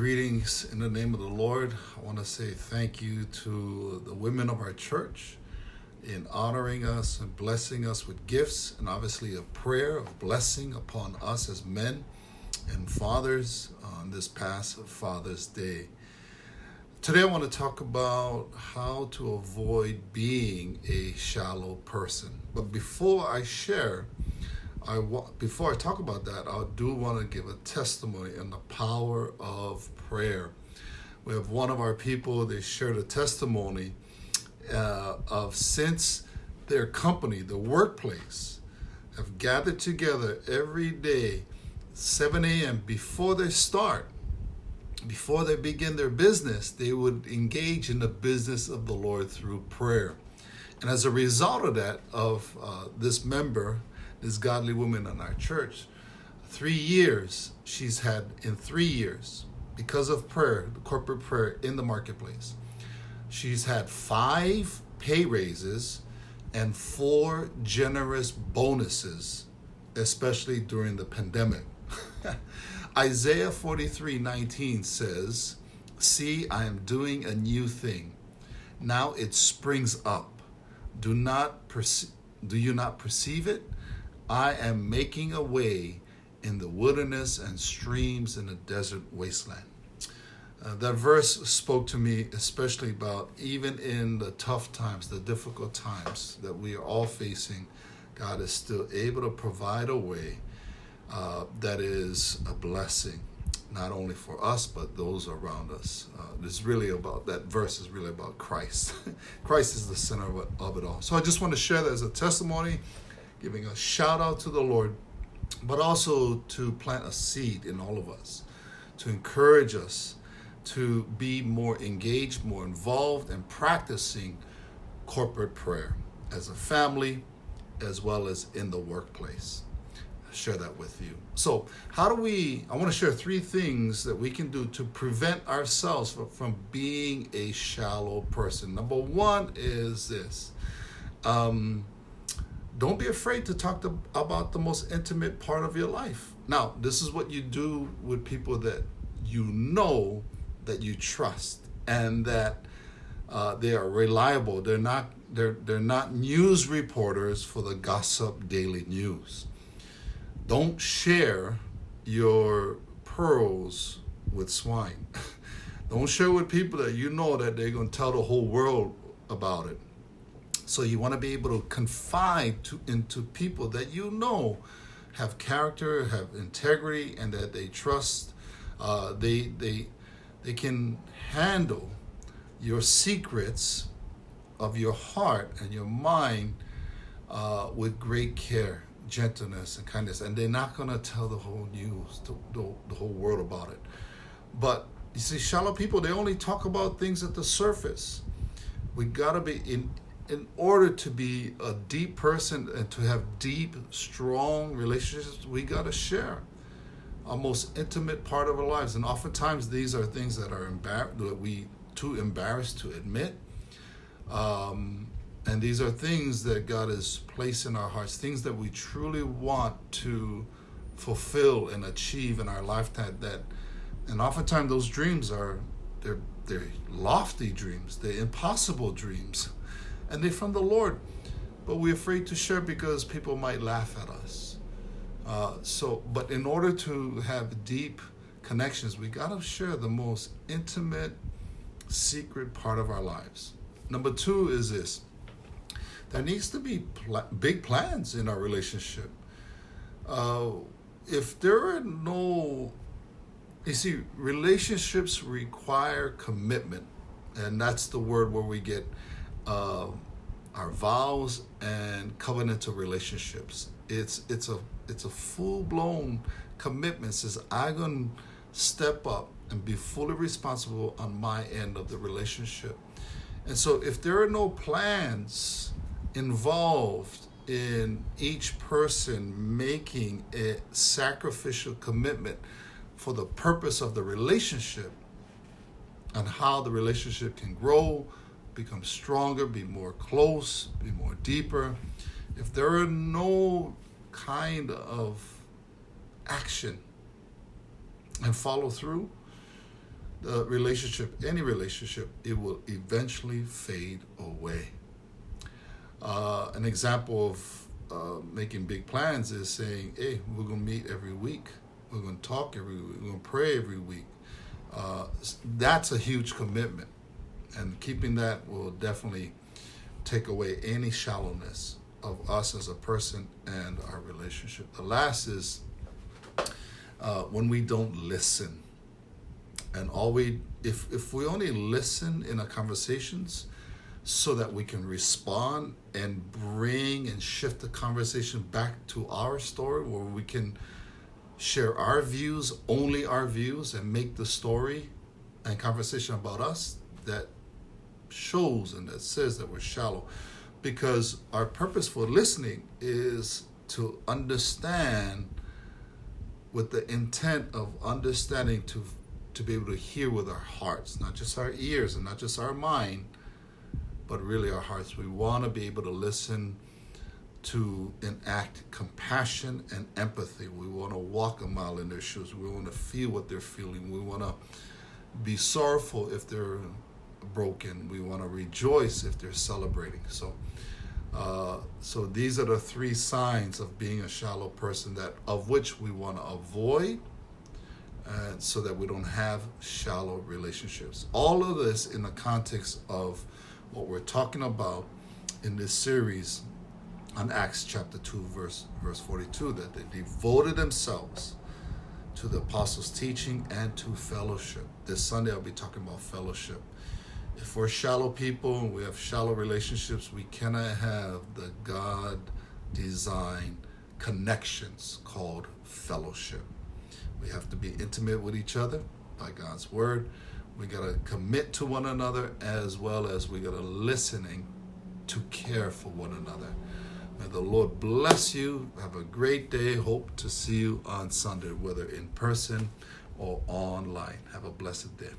Greetings in the name of the Lord. I want to say thank you to the women of our church in honoring us and blessing us with gifts and obviously a prayer of blessing upon us as men and fathers on this past Father's Day. Today I want to talk about how to avoid being a shallow person. But before I talk about that, I do want to give a testimony on the power of prayer. We have one of our people, they shared a testimony of since their company, the workplace, have gathered together every day, 7 a.m. before they begin their business, they would engage in the business of the Lord through prayer. And as a result of that, this member, this godly woman in our church, 3 years she's had in 3 years, because of prayer, the corporate prayer in the marketplace, she's had 5 pay raises and 4 generous bonuses, especially during the pandemic. Isaiah 43:19 says, "See, I am doing a new thing. Now it springs up. Do you not perceive it? I am making a way in the wilderness and streams in the desert wasteland." That verse spoke to me especially about even in the tough times, the difficult times that we are all facing, God is still able to provide a way that is a blessing, not only for us, but those around us. That verse is really about Christ. Christ is the center of it all. So I just want to share that as a testimony, giving a shout out to the Lord, but also to plant a seed in all of us, to encourage us to be more engaged, more involved in practicing corporate prayer as a family, as well as in the workplace. I'll share that with you. So I want to share 3 things that we can do to prevent ourselves from being a shallow person. Number 1 is this. Don't be afraid to talk about the most intimate part of your life. Now, this is what you do with people that you know that you trust and that they are reliable. They're not news reporters for the Gossip Daily News. Don't share your pearls with swine. Don't share with people that you know that they're going to tell the whole world about it. So you want to be able to confide into people that you know have character, have integrity, and that they trust. They can handle your secrets of your heart and your mind with great care, gentleness, and kindness. And they're not going to tell the whole news, the whole world about it. But you see, shallow people, they only talk about things at the surface. We got to be in order to be a deep person and to have deep, strong relationships, we got to share our most intimate part of our lives. And oftentimes these are things that are too embarrassed to admit. And these are things that God has placed in our hearts, things that we truly want to fulfill and achieve in our lifetime. And oftentimes those dreams they're lofty dreams, they're impossible dreams. And they're from the Lord, but we're afraid to share because people might laugh at us. But in order to have deep connections, we got to share the most intimate, secret part of our lives. Number 2 is this. There needs to be big plans in our relationship. If there are relationships require commitment, and that's the word where we get our vows and covenantal relationships. It's a full-blown commitment. Says I'm gonna step up and be fully responsible on my end of the relationship. And so if there are no plans involved in each person making a sacrificial commitment for the purpose of the relationship and how the relationship can grow, become stronger, be more close, be more deeper. If there are no kind of action and follow through, the relationship, any relationship, it will eventually fade away. An example of making big plans is saying, hey, we're going to meet every week. We're going to talk every week. We're going to pray every week. That's a huge commitment. And keeping that will definitely take away any shallowness of us as a person and our relationship. The last is when we don't listen. And if we only listen in our conversations so that we can respond and bring and shift the conversation back to our story, where we can share our views, only our views, and make the story and conversation about us, that shows and that says that we're shallow. Because our purpose for listening is to understand with the intent of understanding, to be able to hear with our hearts, not just our ears and not just our mind, but really our hearts. We want to be able to listen to enact compassion and empathy. We want to walk a mile in their shoes. We want to feel what they're feeling. We want to be sorrowful if they're broken. We want to rejoice if they're celebrating. So these are the three signs of being a shallow person, that of which we want to avoid, so that we don't have shallow relationships. All of this in the context of what we're talking about in this series on Acts chapter 2, verse 42, that they devoted themselves to the apostles' teaching and to fellowship. This Sunday I'll be talking about fellowship. If we're shallow people and we have shallow relationships, we cannot have the God-designed connections called fellowship. We have to be intimate with each other by God's word. We got to commit to one another, as well as we got to listening to care for one another. May the Lord bless you. Have a great day. Hope to see you on Sunday, whether in person or online. Have a blessed day.